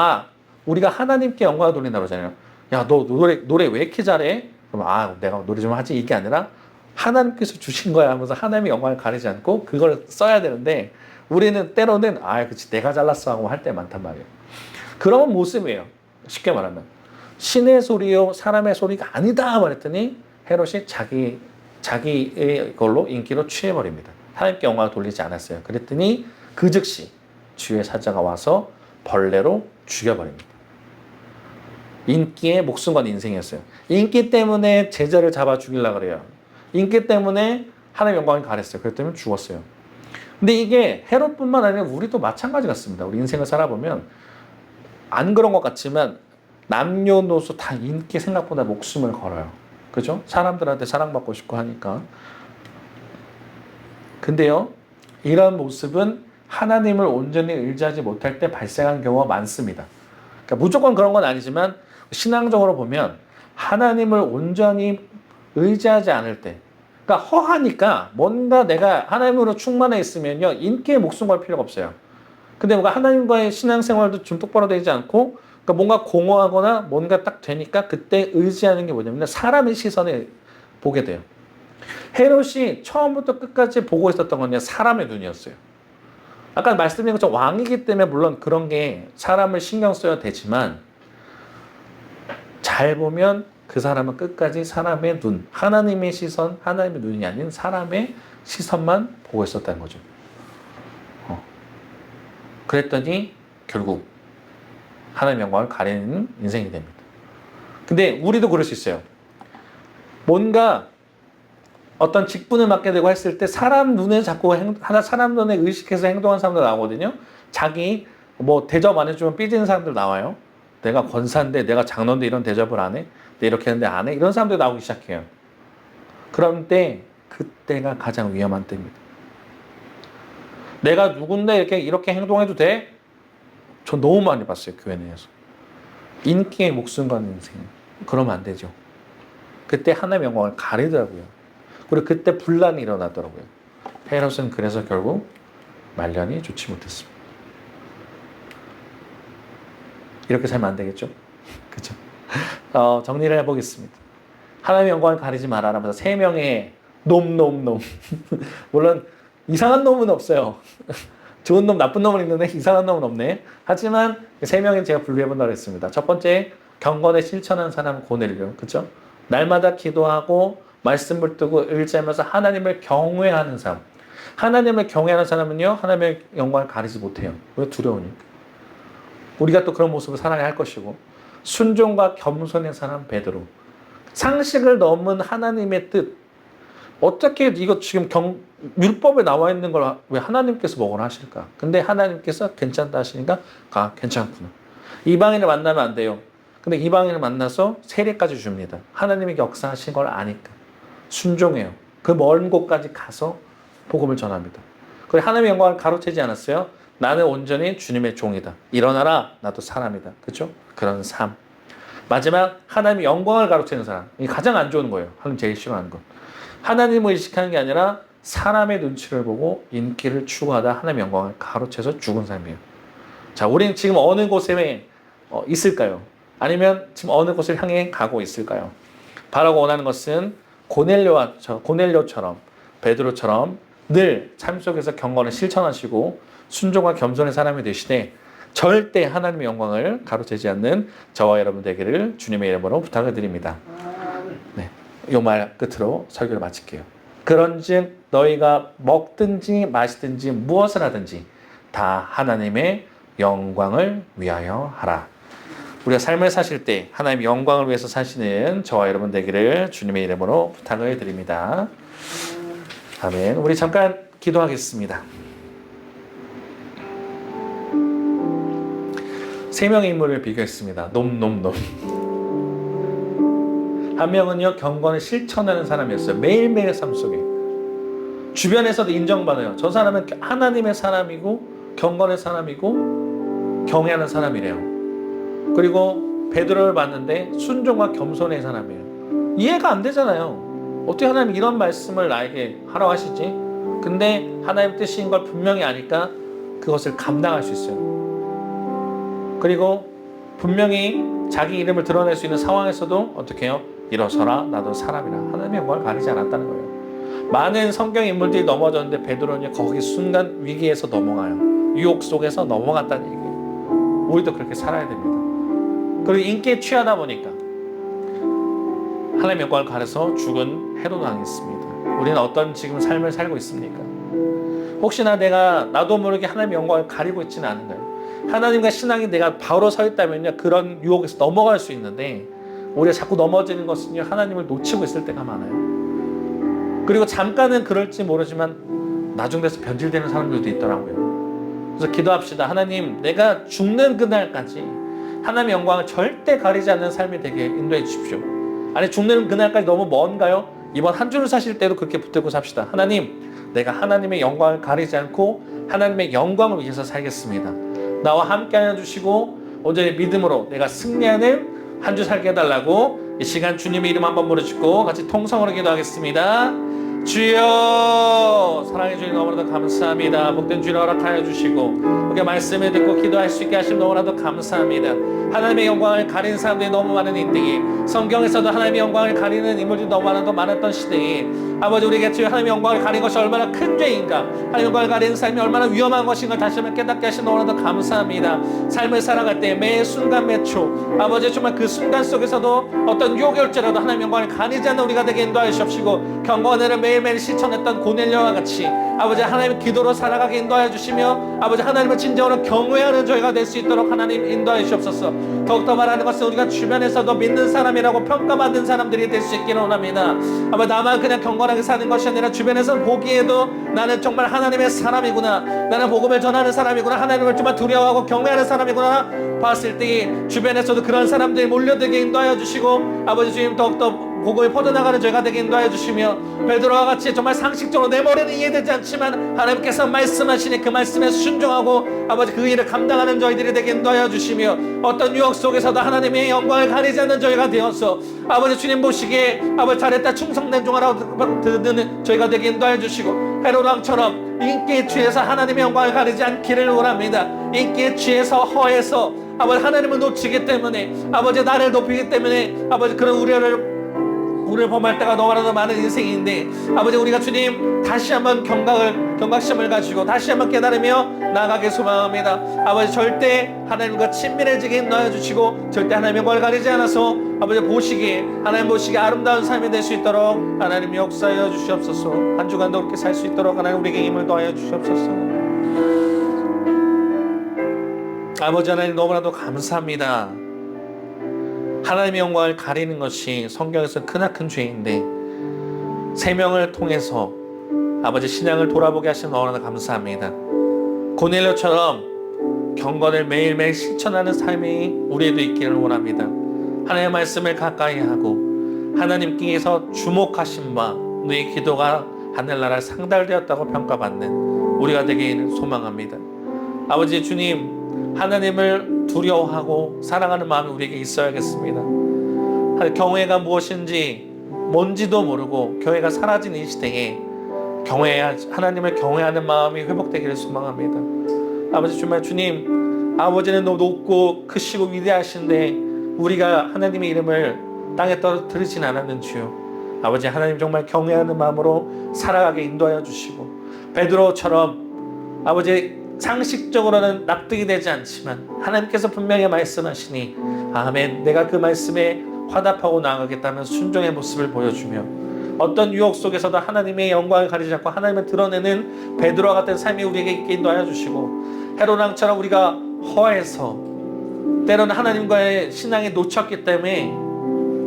우리가 하나님께 영광을 돌린다고 하잖아요. 야, 너 노래 왜 이렇게 잘해? 그럼 내가 노래 좀 하지 이게 아니라 하나님께서 주신 거야 하면서 하나님의 영광을 가리지 않고 그걸 써야 되는데 우리는 때로는 그치 내가 잘났어 하고 할 때 많단 말이에요. 그런 모습이에요. 쉽게 말하면 신의 소리요 사람의 소리가 아니다 말했더니 헤롯이 자기의 걸로 인기로 취해버립니다. 하나님께 영광을 돌리지 않았어요. 그랬더니 그 즉시 주의 사자가 와서 벌레로 죽여버립니다. 인기에 목숨 건 인생이었어요. 인기 때문에 제자를 잡아 죽이려고 그래요. 인기 때문에 하나님의 영광을 가렸어요. 그렇기 때문에 죽었어요. 근데 이게 헤롯뿐만 아니라 우리도 마찬가지 같습니다. 우리 인생을 살아보면 안 그런 것 같지만 남녀노소 다 인기 생각보다 목숨을 걸어요. 그죠? 사람들한테 사랑받고 싶고 하니까. 근데요, 이런 모습은 하나님을 온전히 의지하지 못할 때 발생하는 경우가 많습니다. 그러니까 무조건 그런 건 아니지만 신앙적으로 보면 하나님을 온전히 의지하지 않을 때 그러니까 허하니까 뭔가 내가 하나님으로 충만해 있으면요 인기에 목숨 걸 필요가 없어요. 근데 뭔가 하나님과의 신앙생활도 좀 똑바로 되지 않고 그러니까 뭔가 공허하거나 뭔가 딱 되니까 그때 의지하는 게 뭐냐면 사람의 시선을 보게 돼요. 헤롯이 처음부터 끝까지 보고 있었던 건요 사람의 눈이었어요. 아까 말씀드린 것처럼 왕이기 때문에 물론 그런 게 사람을 신경 써야 되지만 잘 보면 그 사람은 끝까지 사람의 눈, 하나님의 시선, 하나님의 눈이 아닌 사람의 시선만 보고 있었다는 거죠. 그랬더니 결국 하나님의 영광을 가리는 인생이 됩니다. 근데 우리도 그럴 수 있어요. 뭔가 어떤 직분을 맡게 되고 했을 때 사람 눈에 자꾸 사람 눈에 의식해서 행동하는 사람들 나오거든요. 자기 뭐 대접 안 해주면 삐지는 사람들 나와요. 내가 권사인데 내가 장로인데 이런 대접을 안 해? 내 이렇게 했는데 안 해? 이런 사람들이 나오기 시작해요. 그런데 그때가 가장 위험한 때입니다. 내가 누군데 이렇게 행동해도 돼? 저 너무 많이 봤어요. 교회 내에서. 인기에 목숨 거는 인생. 그러면 안 되죠. 그때 하나님의 영광을 가리더라고요. 그리고 그때 분란이 일어나더라고요. 헤롯은 그래서 결국 말년이 좋지 못했습니다. 이렇게 살면 안 되겠죠? 그죠? 정리를 해보겠습니다. 하나님의 영광을 가리지 말아라 하면서 3명의 놈. 물론 이상한 놈은 없어요. 좋은 놈, 나쁜 놈은 있는데 이상한 놈은 없네. 하지만 3명은 제가 분류해본다고 했습니다. 첫 번째, 경건에 실천한 사람 고넬료. 그죠? 날마다 기도하고 말씀 붙들고 의지하면서 하나님을 경외하는 사람. 하나님을 경외하는 사람은요, 하나님의 영광을 가리지 못해요. 왜? 두려우니까. 우리가 또 그런 모습을 살아야 할 것이고, 순종과 겸손의 사람 베드로. 상식을 넘은 하나님의 뜻. 어떻게 이거 지금 율법에 나와 있는 걸 왜 하나님께서 먹으라 하실까? 근데 하나님께서 괜찮다 하시니까 괜찮구나. 이방인을 만나면 안 돼요. 근데 이방인을 만나서 세례까지 줍니다. 하나님의 역사하신 걸 아니까. 순종해요. 그 먼 곳까지 가서 복음을 전합니다. 그리고 하나님의 영광을 가로채지 않았어요. 나는 온전히 주님의 종이다. 일어나라. 나도 사람이다. 그렇죠? 그런 삶. 마지막 하나님의 영광을 가로채는 사람. 이게 가장 안 좋은 거예요. 하나님 제일 싫어하는 것. 하나님을 의식하는 게 아니라 사람의 눈치를 보고 인기를 추구하다 하나님의 영광을 가로채서 죽은 삶이에요. 자, 우리는 지금 어느 곳에 있을까요? 아니면 지금 어느 곳을 향해 가고 있을까요? 바라고 원하는 것은 고넬료처럼 베드로처럼 늘 삶 속에서 경건을 실천하시고 순종과 겸손의 사람이 되시되 절대 하나님의 영광을 가로채지 않는 저와 여러분 되기를 주님의 이름으로 부탁을 드립니다. 네, 이 말 끝으로 설교를 마칠게요. 그런즉 너희가 먹든지 마시든지 무엇을 하든지 다 하나님의 영광을 위하여 하라. 우리가 삶을 사실 때 하나님의 영광을 위해서 사시는 저와 여러분 되기를 주님의 이름으로 부탁을 드립니다. 아멘. 우리 잠깐 기도하겠습니다. 세 명의 인물을 비교했습니다. 놈. 한 명은요, 경건을 실천하는 사람이었어요. 매일매일 삶 속에. 주변에서도 인정받아요. 저 사람은 하나님의 사람이고 경건의 사람이고 경외하는 사람이래요. 그리고 베드로를 봤는데 순종과 겸손의 사람이에요. 이해가 안 되잖아요. 어떻게 하나님 이런 말씀을 나에게 하라고 하시지? 근데 하나님 뜻인 걸 분명히 아니까 그것을 감당할 수 있어요. 그리고 분명히 자기 이름을 드러낼 수 있는 상황에서도 어떻게 해요? 일어서라, 나도 사람이라. 하나님의 영광을 가리지 않았다는 거예요. 많은 성경 인물들이 넘어졌는데 베드로는 거기 순간 위기에서 넘어가요. 유혹 속에서 넘어갔다는 얘기예요. 우리도 그렇게 살아야 됩니다. 그리고 인기에 취하다 보니까 하나님의 영광을 가려서 죽은 헤롯 왕이 있습니다. 우리는 어떤 지금 삶을 살고 있습니까? 혹시나 나도 모르게 하나님의 영광을 가리고 있지는 않은가요? 하나님과 신앙이 내가 바로 서 있다면요, 그런 유혹에서 넘어갈 수 있는데 우리가 자꾸 넘어지는 것은요, 하나님을 놓치고 있을 때가 많아요. 그리고 잠깐은 그럴지 모르지만 나중 돼서 변질되는 사람들도 있더라고요. 그래서 기도합시다. 하나님, 내가 죽는 그날까지 하나님의 영광을 절대 가리지 않는 삶이 되게 인도해 주십시오. 아니, 죽는 그날까지 너무 먼가요? 이번 한 주를 사실 때도 그렇게 붙들고 삽시다. 하나님, 내가 하나님의 영광을 가리지 않고 하나님의 영광을 위해서 살겠습니다. 나와 함께 하여 주시고 온전히 믿음으로 내가 승리하는 한 주 살게 해달라고 이 시간 주님의 이름 한번 부르짖고 같이 통성으로 기도하겠습니다. 주여, 사랑해 주님 너무나도 감사합니다. 복된 주를 허락하여 주시고 우리가 말씀을 듣고 기도할 수 있게 하시면 너무나도 감사합니다. 하나님의 영광을 가리는 사람들이 너무 많은 이 때에, 성경에서도 하나님의 영광을 가리는 인물들이 너무 많았던 시대에 아버지, 우리에게 주여 하나님의 영광을 가리는 것이 얼마나 큰 죄인가, 하나님의 영광을 가리는 삶이 얼마나 위험한 것인가 다시 한번 깨닫게 하시면 너무나도 감사합니다. 삶을 살아갈 때 매 순간 매 초 아버지, 정말 그 순간 속에서도 어떤 유혹이 올지라도 하나님의 영광을 가리지 않는 우리가 되게 인도하여 주시옵시고, 경건을 매일매일 실천했던 고넬료와 같이 아버지 하나님의 기도로 살아가게 인도하여 주시며 아버지 하나님을 진정으로 경외하는 저희가 될 수 있도록 하나님 인도하여 주옵소서. 더욱더 말하는 것은 우리가 주변에서도 믿는 사람이라고 평가받는 사람들이 될 수 있기를 원합니다. 아버지, 나만 그냥 경건하게 사는 것이 아니라 주변에서 보기에도 나는 정말 하나님의 사람이구나, 나는 복음을 전하는 사람이구나, 하나님을 정말 두려워하고 경외하는 사람이구나 봤을 때 주변에서도 그런 사람들이 몰려들게 인도하여 주시고 아버지 주님, 더욱더 복음이 퍼져나가는 저희가 되게 인도하여 주시며 베드로와 같이 정말 상식적으로 내 머리는 이해되지 않지만 하나님께서 말씀하시니 그 말씀에 순종하고 아버지 그 일을 감당하는 저희들이 되게 인도하여 주시며 어떤 유혹 속에서도 하나님의 영광을 가리지 않는 저희가 되어서 아버지 주님 보시기에 아버지 잘했다 충성된 종아라고 듣는 저희가 되게 인도하여 주시고 헤롯 왕처럼 인기에 취해서 하나님의 영광을 가리지 않기를 원합니다. 인기에 취해서 허해서 아버지 하나님을 놓치기 때문에 아버지 나를 높이기 때문에 아버지 그런 우려를 범할 때가 너무나도 많은 인생인데 아버지, 우리가 주님 다시 한번 경각심을 가지고 다시 한번 깨달으며 나아가길 소망합니다. 아버지, 절대 하나님과 친밀해지게 인도하여 주시고 절대 하나님의 영광을 가리지 않아서 아버지 하나님 보시기에 아름다운 삶이 될 수 있도록 하나님 역사하여 주시옵소서. 한 주간도 그렇게 살 수 있도록 하나님 우리에게 힘을 더하여 주시옵소서. 아버지 하나님, 너무나도 감사합니다. 하나님의 영광을 가리는 것이 성경에서 크나큰 죄인데 세 명을 통해서 아버지 신앙을 돌아보게 하시면 너무나 감사합니다. 고넬료처럼 경건을 매일매일 실천하는 삶이 우리에도 있기를 원합니다. 하나님의 말씀을 가까이 하고 하나님께서 주목하신 바 너의 기도가 하늘나라 상달되었다고 평가받는 우리가 되기를 소망합니다. 아버지 주님, 하나님을 두려워하고 사랑하는 마음이 우리에게 있어야겠습니다. 경외가 무엇인지 뭔지도 모르고 교회가 사라진 이 시대에 하나님을 경외하는 마음이 회복되기를 소망합니다. 아버지 정말 주님, 아버지는 너무 높고 크시고 위대하신데 우리가 하나님의 이름을 땅에 떨어뜨리진 않았는지요. 아버지 하나님 정말 경외하는 마음으로 살아가게 인도하여 주시고 베드로처럼 아버지 상식적으로는 납득이 되지 않지만 하나님께서 분명히 말씀하시니 아멘, 내가 그 말씀에 화답하고 나아가겠다는 순종의 모습을 보여주며 어떤 유혹 속에서도 하나님의 영광을 가리지 않고 하나님을 드러내는 베드로와 같은 삶이 우리에게 있게 인도하여 주시고 헤롯왕처럼 우리가 허해서 때로는 하나님과의 신앙이 놓쳤기 때문에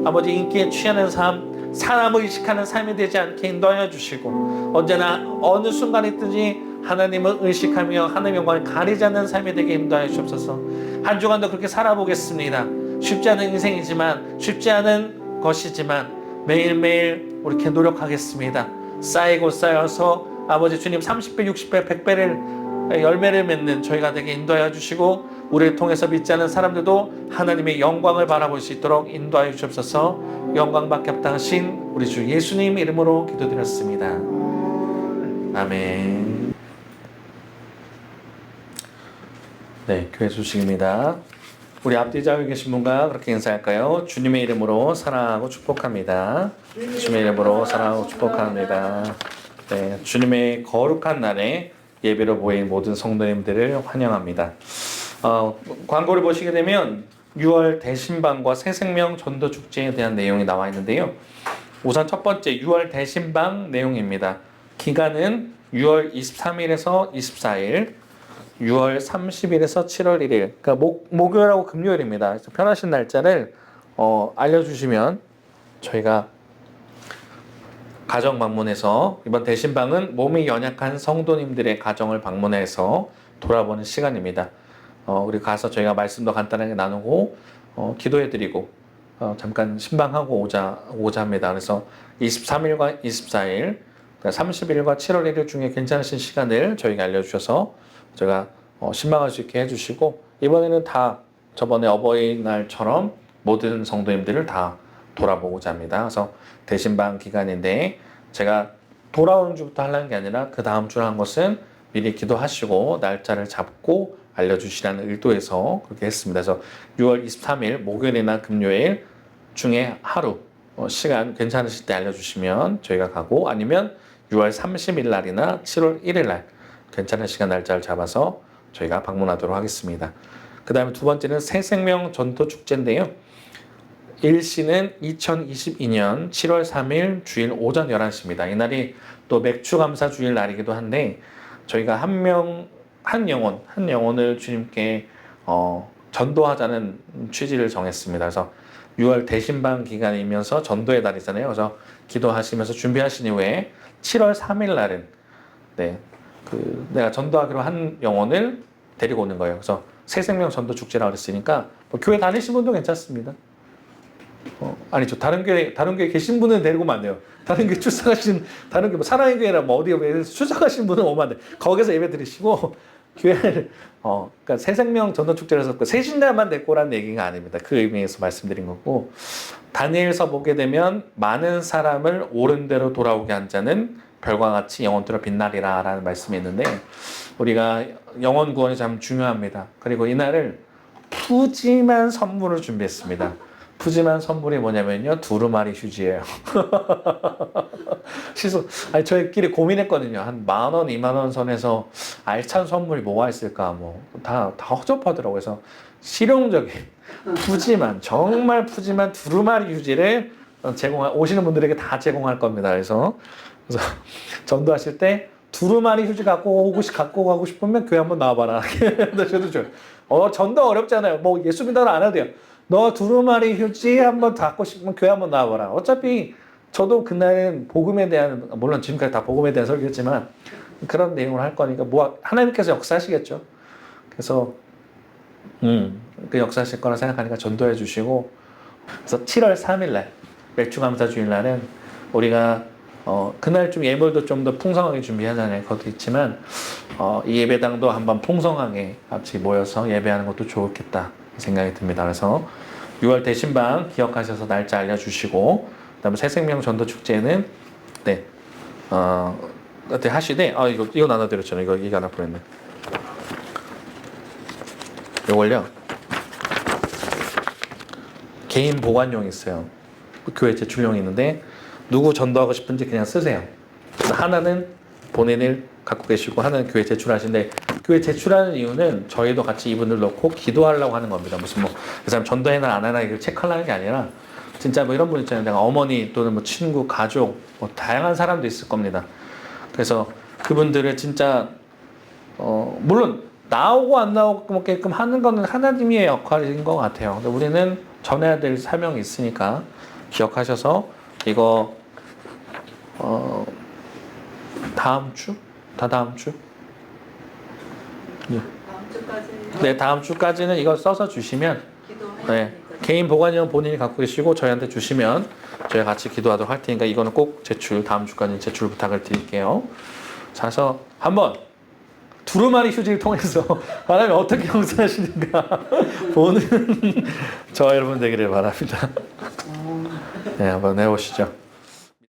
아버지 인기에 취하는 삶, 사람을 의식하는 삶이 되지 않게 인도하여 주시고 언제나 어느 순간이든지 하나님을 의식하며 하나님의 영광을 가리지 않는 삶이 되게 인도하여 주옵소서. 한 주간도 그렇게 살아보겠습니다. 쉽지 않은 인생이지만 쉽지 않은 것이지만 매일매일 이렇게 노력하겠습니다. 쌓이고 쌓여서 아버지 주님 30배, 60배, 100배를 열매를 맺는 저희가 되게 인도하여 주시고 우리를 통해서 믿지 않는 사람들도 하나님의 영광을 바라볼 수 있도록 인도하여 주옵소서. 영광받게 합당하신 우리 주 예수님 이름으로 기도드렸습니다. 아멘. 네, 교회 소식입니다. 우리 앞뒤 좌우에 계신 분과 그렇게 인사할까요? 주님의 이름으로 사랑하고 축복합니다. 주님의 이름으로 사랑하고 축복합니다. 네, 주님의 거룩한 날에 예배로 모인 모든 성도님들을 환영합니다. 광고를 보시게 되면 6월 대신방과 새생명 전도축제에 대한 내용이 나와 있는데요. 우선 첫 번째 6월 대신방 내용입니다. 기간은 6월 23일에서 24일, 6월 30일에서 7월 1일, 그러니까 목요일하고 금요일입니다. 그래서 편하신 날짜를 알려주시면 저희가 가정 방문해서, 이번 대신방은 몸이 연약한 성도님들의 가정을 방문해서 돌아보는 시간입니다. 우리 가서 저희가 말씀도 간단하게 나누고 기도해드리고 잠깐 신방하고 오자 합니다. 그래서 23일과 24일, 30일과 7월 1일 중에 괜찮으신 시간을 저희가 알려주셔서 제가 신방할 수 있게 해주시고, 이번에는 다 저번에 어버이날처럼 모든 성도님들을 다 돌아보고자 합니다. 그래서 대신방 기간인데 제가 돌아오는 주부터 하려는 게 아니라 그 다음 주를 한 것은 미리 기도하시고 날짜를 잡고 알려주시라는 의도에서 그렇게 했습니다. 그래서 6월 23일 목요일이나 금요일 중에 하루 시간 괜찮으실 때 알려주시면 저희가 가고, 아니면 6월 30일 날이나 7월 1일 날 괜찮은 시간 날짜를 잡아서 저희가 방문하도록 하겠습니다. 그 다음에 두 번째는 새생명 전도축제인데요. 일시는 2022년 7월 3일 주일 오전 11시입니다. 이날이 또 맥주감사 주일 날이기도 한데 저희가 한 영혼을 주님께 전도하자는 취지를 정했습니다. 그래서 6월 대신방 기간이면서 전도의 날이잖아요. 그래서 기도하시면서 준비하신 이후에 7월 3일 날은 내가 전도하기로 한 영혼을 데리고 오는 거예요. 그래서 새생명 전도 축제라고 그랬으니까 교회 다니신 분도 괜찮습니다. 아니죠. 다른 교회 계신 분은 데리고 오면 안 돼요. 다른 교회 출석하신, 다른 교회, 사랑의 교회나 어디에 출석하신 분은 오면 안 돼요. 거기서 예배 드리시고, 교회를, 그러니까 새생명 전도축제라서 새 신자만 데리고 오라는 얘기가 아닙니다. 그 의미에서 말씀드린 거고, 다니엘서 보게 되면 많은 사람을 옳은 대로 돌아오게 한 자는 별과 같이 영원토록 빛나리라 라는 말씀이 있는데, 우리가 영혼 구원이 참 중요합니다. 그리고 이날을 푸짐한 선물을 준비했습니다. 푸짐한 선물이 뭐냐면요, 두루마리 휴지예요. 저희끼리 고민했거든요. 한 10,000원, 20,000원 선에서 알찬 선물이 뭐가 있을까, 다 허접하더라고요. 그래서 실용적인, 정말 푸짐한 두루마리 휴지를 오시는 분들에게 다 제공할 겁니다. 그래서 전도하실 때 두루마리 휴지 갖고 가고 싶으면 교회 한번 나와봐라. 저도 좋아요. 전도 어렵잖아요. 예수 믿어도 안 해도 돼요. 너 두루마리 휴지 한번 갖고 싶으면 교회 한번 나와봐라. 어차피 저도 그날은 복음에 대한, 물론 지금까지 다 복음에 대한 설교했지만 그런 내용을 할 거니까 하나님께서 역사하시겠죠. 그래서 그 역사하실 거라 생각하니까 전도해 주시고, 그래서 7월 3일 날 맥주감사 주일날은 우리가 그날 좀 예물도 좀 더 풍성하게 준비하잖아요. 그것도 있지만 이 예배당도 한번 풍성하게 같이 모여서 예배하는 것도 좋겠다 생각이 듭니다. 그래서 6월 대신방 기억하셔서 날짜 알려주시고 그다음에 새생명 전도 축제는 네 어때 하시되 이거 나눠드렸잖아요. 이거 하나 보냈네. 요걸요 개인 보관용 있어요. 교회 제출용이 있는데 누구 전도하고 싶은지 그냥 쓰세요. 그래서 하나는 본인을 갖고 계시고 하나는 교회 제출하시는데 교회 제출하는 이유는 저희도 같이 이분들 넣고 기도하려고 하는 겁니다. 무슨 그 사람 전도해나 안 하나 이걸 체크하려는 게 아니라 진짜 이런 분 있잖아요. 내가 어머니 또는 친구, 가족 다양한 사람도 있을 겁니다. 그래서 그분들을 진짜 물론 나오고 안 나오게끔 하는 거는 하나님의 역할인 것 같아요. 근데 우리는 전해야 될 사명이 있으니까 기억하셔서 이거 다음 주? 다음 주? 다음 주까지 네, 다음 주까지는 이거 써서 주시면 네, 개인 보관용 본인이 갖고 계시고 저희한테 주시면 저희 같이 기도하도록 할 테니까 이거는 꼭 다음 주까지 제출 부탁을 드릴게요. 자, 그래서 한번 두루마리 휴지를 통해서 하나님이 어떻게 역사하시는가 보는 저 여러분 되기를 바랍니다. 네, 한번 해보시죠.